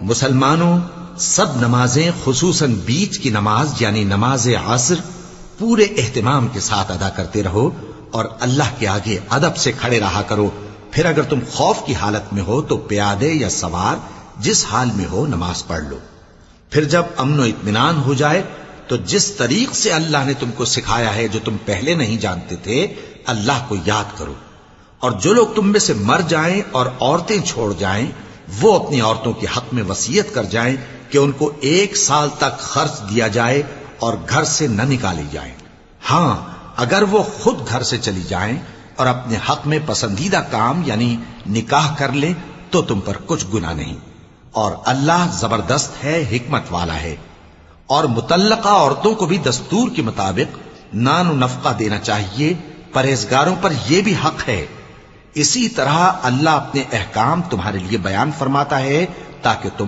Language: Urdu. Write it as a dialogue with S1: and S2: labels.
S1: مسلمانوں، سب نمازیں خصوصاً بیچ کی نماز یعنی نماز عصر پورے اہتمام کے ساتھ ادا کرتے رہو اور اللہ کے آگے ادب سے کھڑے رہا کرو. پھر اگر تم خوف کی حالت میں ہو تو پیادے یا سوار جس حال میں ہو نماز پڑھ لو. پھر جب امن و اطمینان ہو جائے تو جس طریق سے اللہ نے تم کو سکھایا ہے جو تم پہلے نہیں جانتے تھے اللہ کو یاد کرو. اور جو لوگ تم میں سے مر جائیں اور عورتیں چھوڑ جائیں وہ اپنی عورتوں کے حق میں وصیت کر جائیں کہ ان کو 1 سال تک خرچ دیا جائے اور گھر سے نہ نکالی جائیں. ہاں اگر وہ خود گھر سے چلی جائیں اور اپنے حق میں پسندیدہ کام یعنی نکاح کر لیں تو تم پر کچھ گناہ نہیں. اور اللہ زبردست ہے، حکمت والا ہے. اور مطلقہ عورتوں کو بھی دستور کے مطابق نان و نفقہ دینا چاہیے. پرہیزگاروں پر یہ بھی حق ہے. اسی طرح اللہ اپنے احکام تمہارے لیے بیان فرماتا ہے تاکہ تم